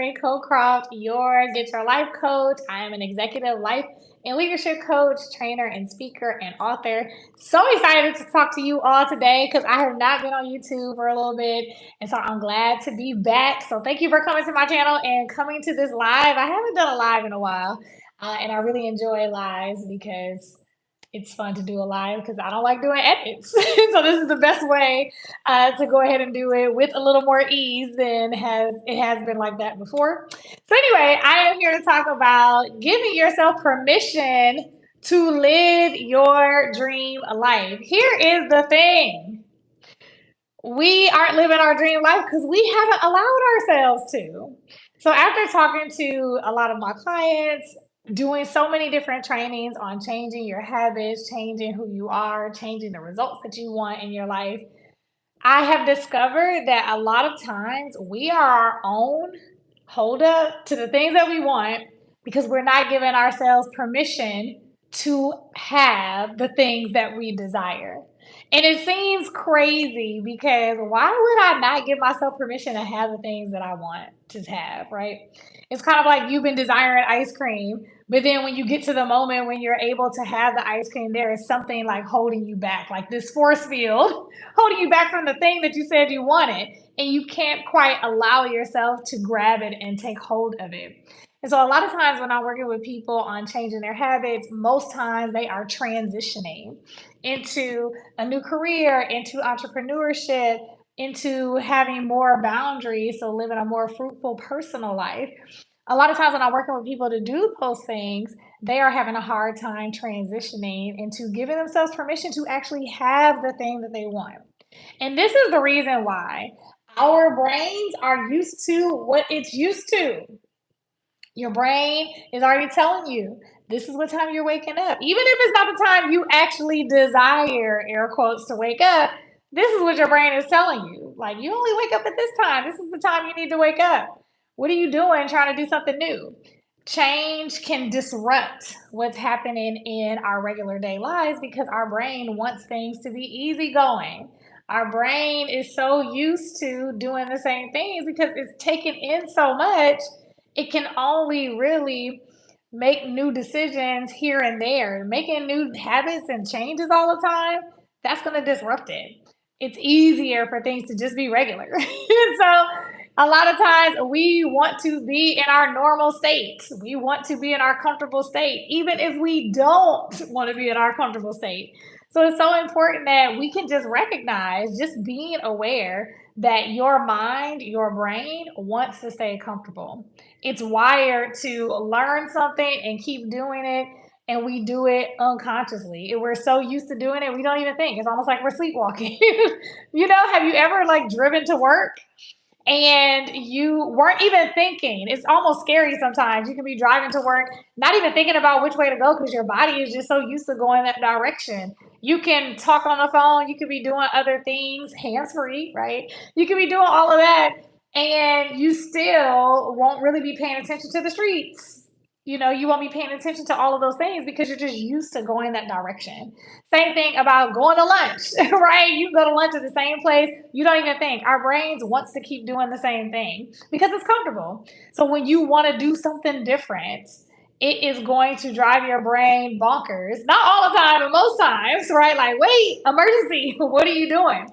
Desiree Cocroft, your Get Your Life coach. I am an executive life and leadership coach, trainer, and speaker and author. So excited to talk to you all today because I have not been on YouTube for a little bit. And so I'm glad to be back. So thank you for coming to my channel and coming to this live. I haven't done a live in a while. And I really enjoy lives because it's fun to do a live because I don't like doing edits. So this is the best way to go ahead and do it with a little more ease than it has been like that before. So anyway, I am here to talk about giving yourself permission to live your dream life. Here is the thing. We aren't living our dream life because we haven't allowed ourselves to. So after talking to a lot of my clients, doing so many different trainings on changing your habits, changing who you are, changing the results that you want in your life, I have discovered that a lot of times we are our own holdup to the things that we want because we're not giving ourselves permission to have the things that we desire. And it seems crazy because why would I not give myself permission to have the things that I want to have, right? It's kind of like you've been desiring ice cream, but then when you get to the moment when you're able to have the ice cream, there is something like holding you back, like this force field holding you back from the thing that you said you wanted. And you can't quite allow yourself to grab it and take hold of it. And so a lot of times when I'm working with people on changing their habits, most times they are transitioning into a new career, into entrepreneurship, into having more boundaries, so living a more fruitful personal life. A lot of times when I'm working with people to do those things, they are having a hard time transitioning into giving themselves permission to actually have the thing that they want. And this is the reason why our brains are used to what it's used to. Your brain is already telling you this is what time you're waking up. Even if it's not the time you actually desire, air quotes, to wake up, this is what your brain is telling you. Like, you only wake up at this time. This is the time you need to wake up. What are you doing trying to do something new? Change can disrupt what's happening in our regular day lives because our brain wants things to be easygoing. Our brain is so used to doing the same things because it's taken in so much, it can only really make new decisions here and there. Making new habits and changes all the time, that's going to disrupt it. It's easier for things to just be regular. So a lot of times we want to be in our normal state. We want to be in our comfortable state, even if we don't want to be in our comfortable state. So it's so important that we can just recognize, just being aware that your mind, your brain wants to stay comfortable. It's wired to learn something and keep doing it, and we do it unconsciously. We're so used to doing it, we don't even think. It's almost like we're sleepwalking. Have you ever like driven to work and you weren't even thinking? It's almost scary sometimes. You can be driving to work, not even thinking about which way to go because your body is just so used to going that direction. You can talk on the phone, you could be doing other things, hands free, right? You could be doing all of that, and you still won't really be paying attention to the streets. You won't be paying attention to all of those things because you're just used to going that direction. Same thing about going to lunch, right? You go to lunch at the same place, you don't even think. Our brains wants to keep doing the same thing because it's comfortable. So when you want to do something different, it is going to drive your brain bonkers. Not all the time, but most times, right? Like, wait, emergency, what are you doing?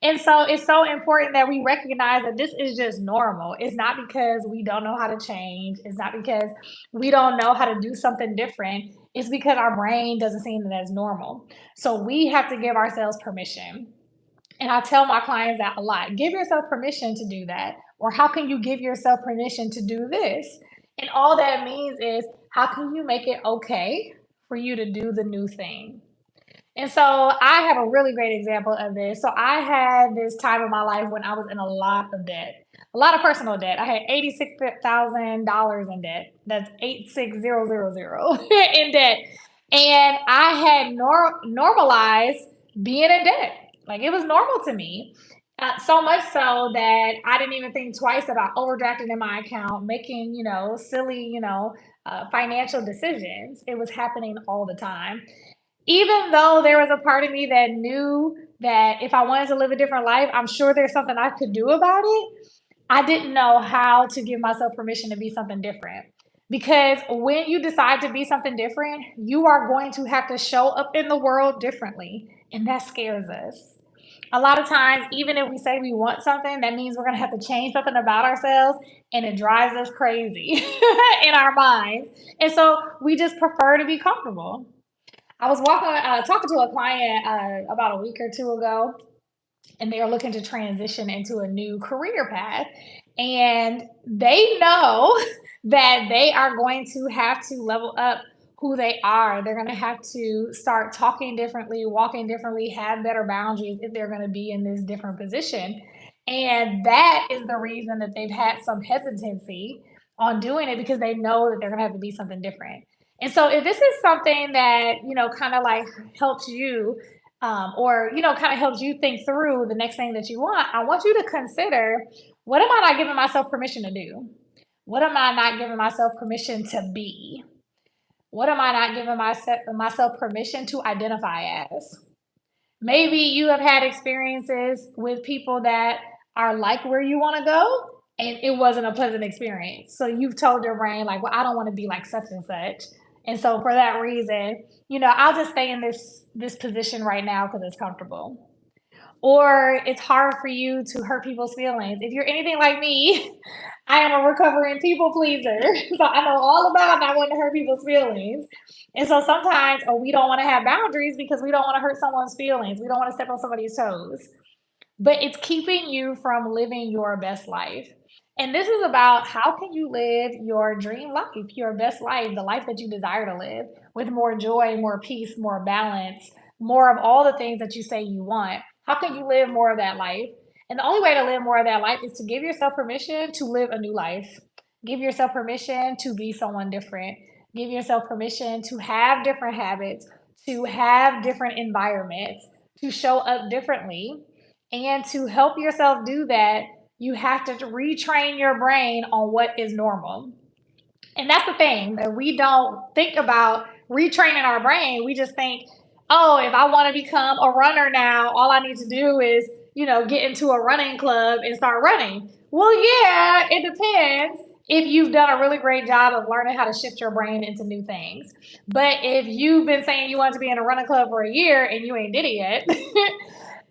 And so it's so important that we recognize that this is just normal. It's not because we don't know how to change. It's not because we don't know how to do something different. It's because our brain doesn't see it as normal. So we have to give ourselves permission. And I tell my clients that a lot. Give yourself permission to do that. Or how can you give yourself permission to do this? And all that means is, how can you make it okay for you to do the new thing? And so I have a really great example of this. So I had this time in my life when I was in a lot of debt, a lot of personal debt. I had $86,000 in debt. That's 86000 in debt. And I had normalized being in debt. Like, it was normal to me. So much so that I didn't even think twice about overdrafting in my account, making, silly, financial decisions. It was happening all the time. Even though there was a part of me that knew that if I wanted to live a different life, I'm sure there's something I could do about it. I didn't know how to give myself permission to be something different. Because when you decide to be something different, you are going to have to show up in the world differently. And that scares us. A lot of times, even if we say we want something, that means we're going to have to change something about ourselves, and it drives us crazy in our minds. And so we just prefer to be comfortable. I was talking to a client about a week or two ago, and they are looking to transition into a new career path. And they know that they are going to have to level up who they are. They're going to have to start talking differently, walking differently, have better boundaries if they're going to be in this different position. And that is the reason that they've had some hesitancy on doing it, because they know that they're going to have to be something different. And so, if this is something that, kind of like helps you, or kind of helps you think through the next thing that you want, I want you to consider, what am I not giving myself permission to do? What am I not giving myself permission to be? What am I not giving myself permission to identify as? Maybe you have had experiences with people that are like where you want to go, and it wasn't a pleasant experience. So you've told your brain, like, well, I don't want to be like such and such. And so for that reason, I'll just stay in this position right now because it's comfortable. Or it's hard for you to hurt people's feelings. If you're anything like me, I am a recovering people pleaser. So I know all about not wanting to hurt people's feelings. And so sometimes, we don't want to have boundaries because we don't want to hurt someone's feelings. We don't want to step on somebody's toes. But it's keeping you from living your best life. And this is about, how can you live your dream life, your best life, the life that you desire to live, with more joy, more peace, more balance, more of all the things that you say you want. How can you live more of that life? And the only way to live more of that life is to give yourself permission to live a new life. Give yourself permission to be someone different. Give yourself permission to have different habits, to have different environments, to show up differently. And to help yourself do that, you have to retrain your brain on what is normal. And that's the thing, that we don't think about retraining our brain. We just think, oh, if I want to become a runner now, all I need to do is, get into a running club and start running. Well, yeah, it depends if you've done a really great job of learning how to shift your brain into new things. But if you've been saying you want to be in a running club for a year and you ain't did it yet,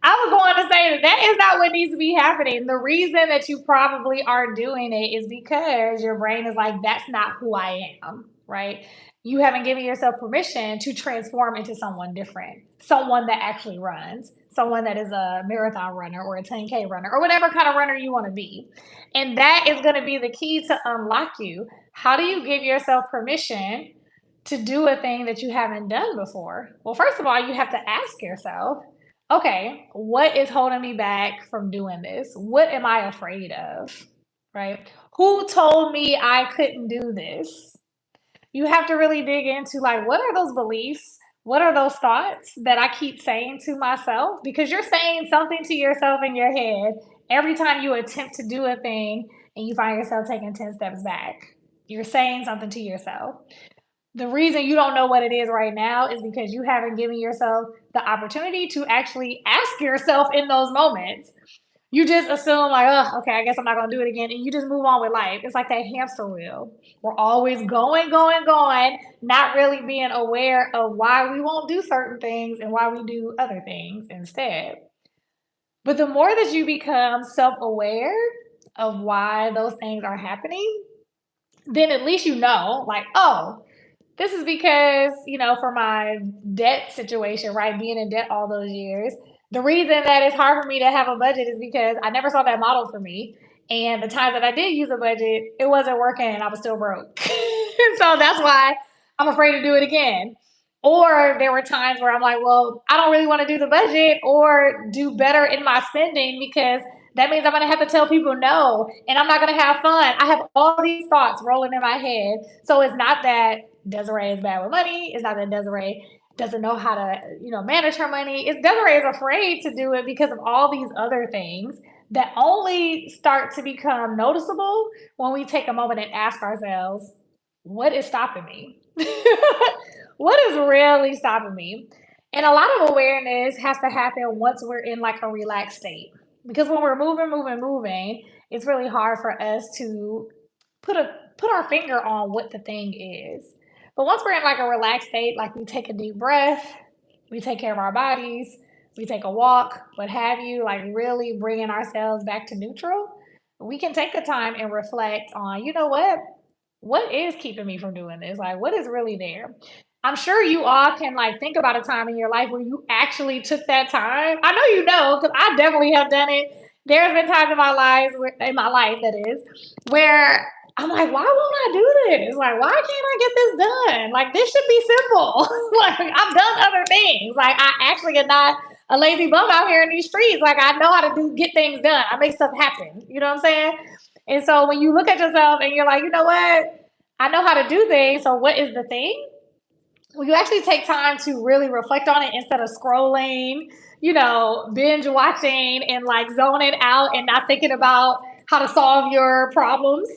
I was going to say that that is not what needs to be happening. The reason that you probably are doing it is because your brain is like, that's not who I am, right? You haven't given yourself permission to transform into someone different, someone that actually runs, someone that is a marathon runner or a 10K runner or whatever kind of runner you want to be. And that is going to be the key to unlock you. How do you give yourself permission to do a thing that you haven't done before? Well, first of all, you have to ask yourself, okay, what is holding me back from doing this? What am I afraid of? Right? Who told me I couldn't do this? You have to really dig into, like, what are those beliefs? What are those thoughts that I keep saying to myself? Because you're saying something to yourself in your head every time you attempt to do a thing and you find yourself taking 10 steps back. You're saying something to yourself. The reason you don't know what it is right now is because you haven't given yourself the opportunity to actually ask yourself in those moments. You just assume, like, oh, okay, I guess I'm not gonna do it again, and you just move on with life. It's like that hamster wheel. We're always going, going, going, not really being aware of why we won't do certain things and why we do other things instead. But the more that you become self-aware of why those things are happening, then at least you know, like, oh, this is because, for my debt situation, right? Being in debt all those years, the reason that it's hard for me to have a budget is because I never saw that model for me. And the time that I did use a budget, it wasn't working and I was still broke. So that's why I'm afraid to do it again. Or there were times where I'm like, well, I don't really want to do the budget or do better in my spending because that means I'm going to have to tell people no and I'm not going to have fun. I have all these thoughts rolling in my head. So it's not that Desiree is bad with money. It's not that Desiree doesn't know how to, manage her money. It's Desiree is afraid to do it because of all these other things that only start to become noticeable when we take a moment and ask ourselves, what is stopping me? What is really stopping me? And a lot of awareness has to happen once we're in like a relaxed state. Because when we're moving, moving, moving, it's really hard for us to put our finger on what the thing is. But once we're in like a relaxed state, like we take a deep breath, we take care of our bodies, we take a walk, what have you, like really bringing ourselves back to neutral, we can take the time and reflect on, you know what is keeping me from doing this? Like, what is really there? I'm sure you all can like think about a time in your life where you actually took that time. I know you know because I definitely have done it. There's been times in my life that is, where I'm like, why won't I do this? Like, why can't I get this done? Like, this should be simple. Like, I've done other things. Like, I actually am not a lazy bum out here in these streets. Like, I know how to get things done. I make stuff happen. You know what I'm saying? And so when you look at yourself and you're like, you know what? I know how to do things. So what is the thing? Well, you actually take time to really reflect on it instead of scrolling, binge watching and like zoning out and not thinking about how to solve your problems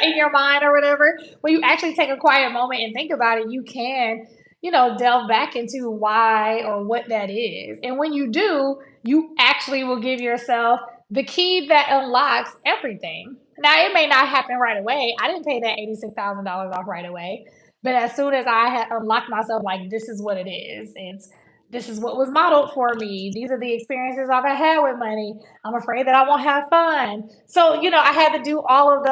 in your mind or whatever. When you actually take a quiet moment and think about it, you can, delve back into why or what that is. And when you do, you actually will give yourself the key that unlocks everything. Now, it may not happen right away. I didn't pay that $86,000 off right away. But as soon as I had unlocked myself, like, this is what it is. This is what was modeled for me. These are the experiences I've had with money. I'm afraid that I won't have fun. So, I had to do all of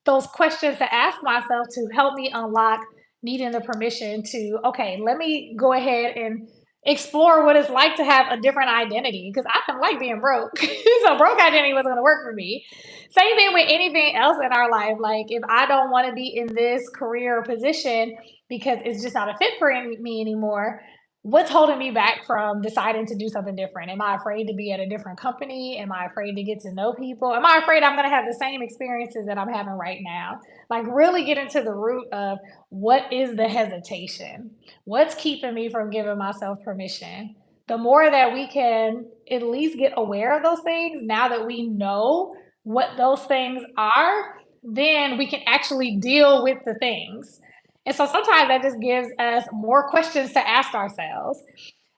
those questions to ask myself to help me unlock needing the permission to, okay, let me go ahead and explore what it's like to have a different identity because I didn't like being broke. So broke identity wasn't going to work for me. Same thing with anything else in our life. Like if I don't want to be in this career or position because it's just not a fit for me anymore, what's holding me back from deciding to do something different? Am I afraid to be at a different company? Am I afraid to get to know people? Am I afraid I'm going to have the same experiences that I'm having right now? Like really get into the root of what is the hesitation? What's keeping me from giving myself permission? The more that we can at least get aware of those things, now that we know what those things are, then we can actually deal with the things. And so sometimes that just gives us more questions to ask ourselves.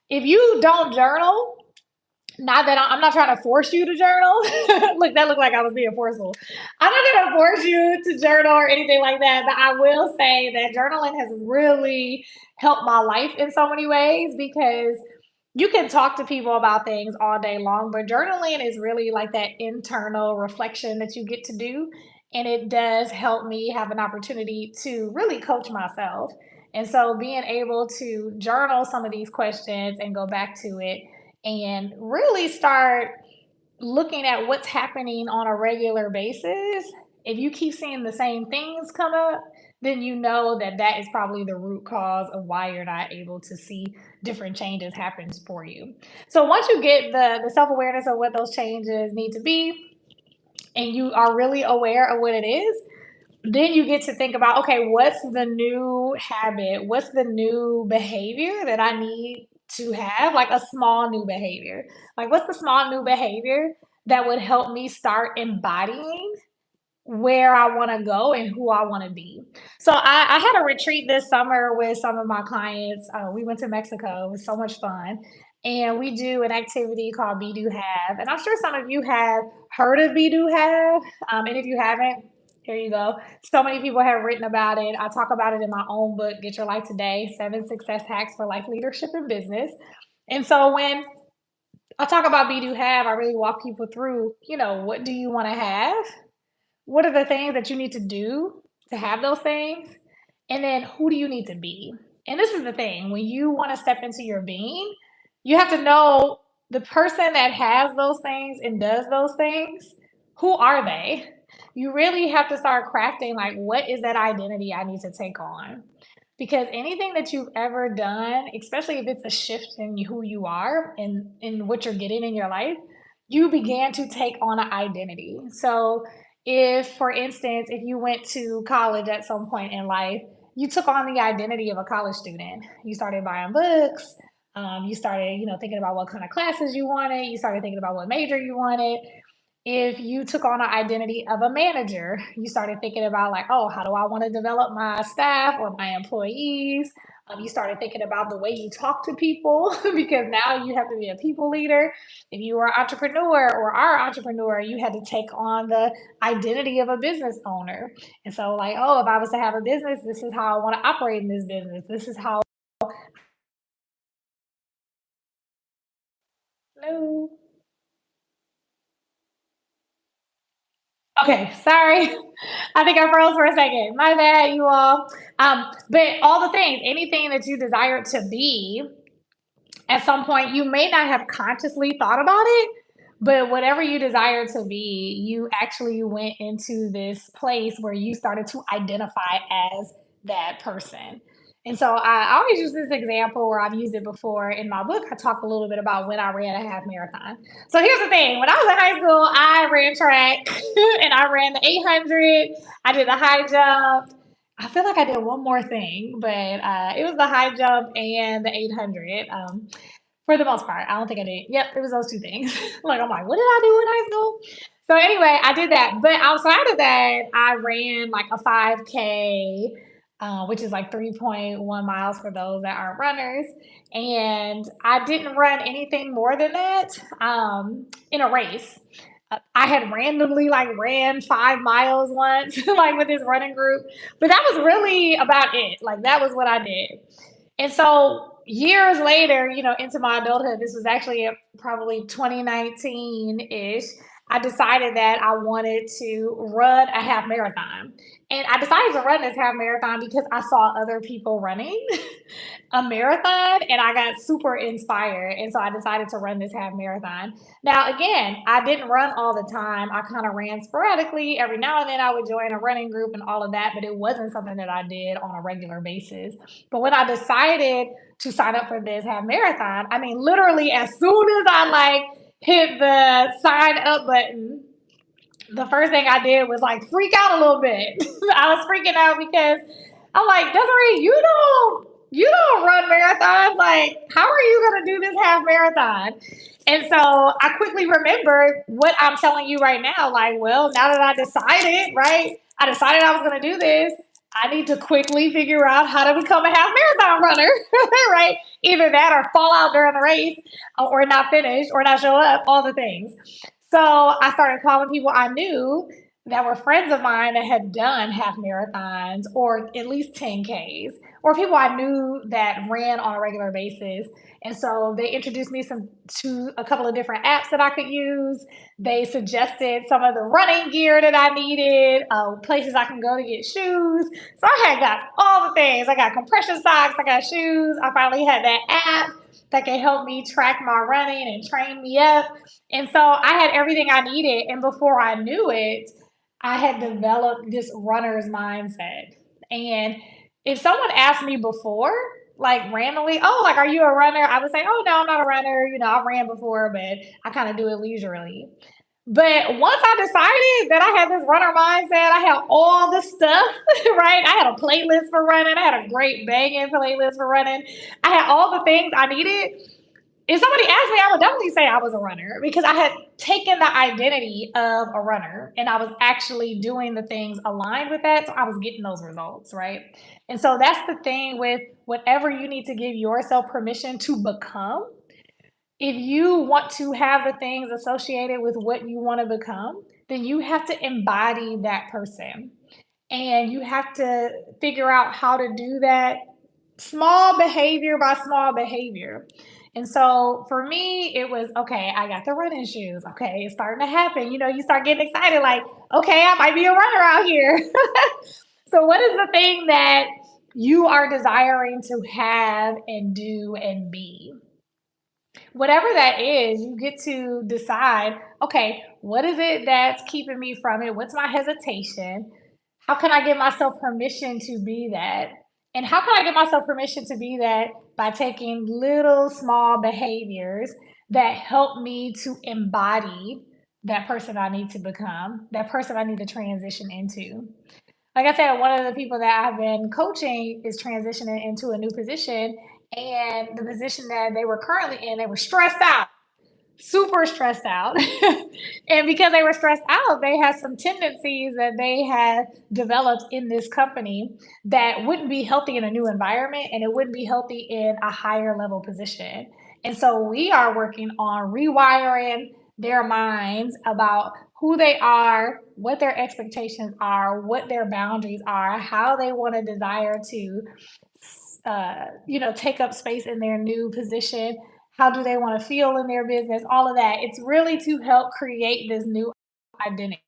If you don't journal, not that I'm not trying to force you to journal. Look, that looked like I was being forceful. I'm not going to force you to journal or anything like that, but I will say that journaling has really helped my life in so many ways because you can talk to people about things all day long, but journaling is really like that internal reflection that you get to do. And it does help me have an opportunity to really coach myself. And so being able to journal some of these questions and go back to it and really start looking at what's happening on a regular basis, if you keep seeing the same things come up, then you know that that is probably the root cause of why you're not able to see different changes happen for you. So once you get the self-awareness of what those changes need to be and you are really aware of what it is, then you get to think about, okay, what's the new habit? What's the new behavior that I need to have? Like a small new behavior. Like, what's the small new behavior that would help me start embodying where I want to go and who I want to be? So, I had a retreat this summer with some of my clients. We went to Mexico, it was so much fun. And we do an activity called Be Do Have. And I'm sure some of you have heard of Be Do Have. And if you haven't, here you go. So many people have written about it. I talk about it in my own book, Get Your Life Today 7 Success Hacks for Life Leadership and Business. And so when I talk about Be Do Have, I really walk people through, what do you want to have? What are the things that you need to do to have those things? And then who do you need to be? And this is the thing when you want to step into your being, you have to know the person that has those things and does those things, who are they? You really have to start crafting like, what is that identity I need to take on? Because anything that you've ever done, especially if it's a shift in who you are and in what you're getting in your life, you began to take on an identity. So if, for instance, if you went to college at some point in life, you took on the identity of a college student. You started buying books. You started, thinking about what kind of classes you wanted. You started thinking about what major you wanted. If you took on an identity of a manager, you started thinking about like, oh, how do I want to develop my staff or my employees? You started thinking about the way you talk to people because now you have to be a people leader. If you were an entrepreneur or are an entrepreneur, you had to take on the identity of a business owner. And so, like, oh, if I was to have a business, this is how I want to operate in this business. This is how. Hello. Okay, sorry. I think I froze for a second. My bad, you all. But all the things, anything that you desire to be, at some point you may not have consciously thought about it, but whatever you desire to be, you actually went into this place where you started to identify as that person. And so I always use this example, where I've used it before in my book. I talk a little bit about when I ran a half marathon. So here's the thing: when I was in high school, I ran track and I ran the 800. I did the high jump. I feel like I did one more thing, but it was the high jump and the 800. For the most part, I don't think I did. Yep, it was those two things. Like, I'm like, what did I do in high school? So anyway, I did that. But outside of that, I ran like a 5K, which is like 3.1 miles for those that aren't runners. And I didn't run anything more than that in a race. I had randomly like ran 5 miles once, like with this running group, but that was really about it. Like, that was what I did. And so years later, into my adulthood, this was actually probably 2019 ish. I decided that I wanted to run a half marathon. And I decided to run this half marathon because I saw other people running a marathon and I got super inspired. And so I decided to run this half marathon. Now, again, I didn't run all the time. I kind of ran sporadically. Every now and then I would join a running group and all of that, but it wasn't something that I did on a regular basis. But when I decided to sign up for this half marathon, I mean, literally, as soon as I like hit the sign up button, the first thing I did was like freak out a little bit. I was freaking out because I'm like, Desiree, you don't run marathons. Like, how are you gonna do this half marathon? And so I quickly remembered what I'm telling you right now. Like, well, now that I decided, right? I decided I was gonna do this. I need to quickly figure out how to become a half marathon runner, right? Either that or fall out during the race, or not finish, or not show up, all the things. So I started calling people I knew that were friends of mine that had done half marathons or at least 10Ks, or people I knew that ran on a regular basis. And so they introduced me to a couple of different apps that I could use. They suggested some of the running gear that I needed, places I can go to get shoes. So I had got all the things. I got compression socks, I got shoes. I finally had that app that can help me track my running and train me up. And so I had everything I needed. And before I knew it, I had developed this runner's mindset. And if someone asked me before, like randomly, oh, like, are you a runner? I would say, oh, no, I'm not a runner. I ran before, but I kind of do it leisurely. But once I decided that I had this runner mindset, I had all the stuff, right? I had a playlist for running. I had a great banging playlist for running. I had all the things I needed. If somebody asked me, I would definitely say I was a runner because I had taken the identity of a runner and I was actually doing the things aligned with that. So I was getting those results, right? And so that's the thing with whatever you need to give yourself permission to become. If you want to have the things associated with what you want to become, then you have to embody that person. And you have to figure out how to do that small behavior by small behavior. And so for me, it was okay, I got the running shoes. Okay, it's starting to happen. You start getting excited, like, okay, I might be a runner out here. So, what is the thing that you are desiring to have and do and be? Whatever that is, you get to decide, okay, what is it that's keeping me from it? What's my hesitation? How can I give myself permission to be that? And how can I give myself permission to be that by taking little small behaviors that help me to embody that person I need to become, that person I need to transition into? Like I said, one of the people that I've been coaching is transitioning into a new position. And the position that they were currently in, they were stressed out. super stressed out. And because they were stressed out, they had some tendencies that they had developed in this company that wouldn't be healthy in a new environment and it wouldn't be healthy in a higher level position. And so we are working on rewiring their minds about who they are, what their expectations are, what their boundaries are, how they want to desire to take up space in their new position. How do they want to feel in their business? All of that. It's really to help create this new identity.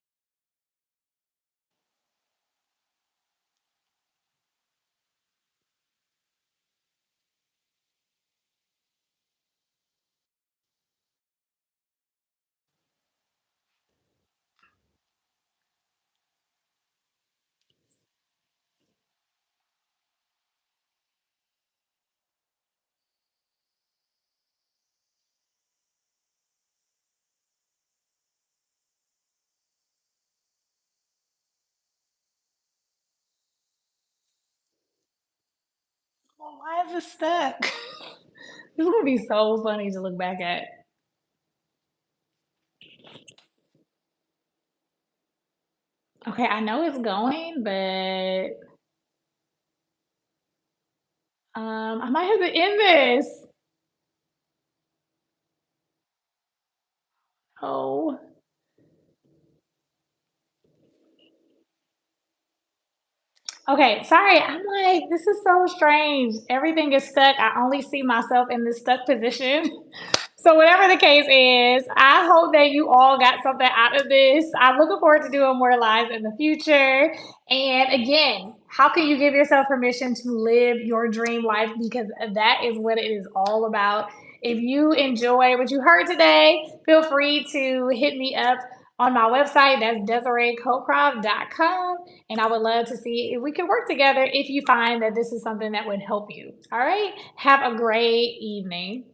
Well, why is it stuck? This is gonna be so funny to look back at. Okay, I know it's going, but I might have to end this. Oh. Okay, sorry. I'm like, this is so strange. Everything is stuck. I only see myself in this stuck position. So, whatever the case is, I hope that you all got something out of this. I'm looking forward to doing more lives in the future. And again, how can you give yourself permission to live your dream life? Because that is what it is all about. If you enjoy what you heard today, feel free to hit me up on my website. That's DesireeCocroft.com. And I would love to see if we can work together if you find that this is something that would help you. All right. Have a great evening.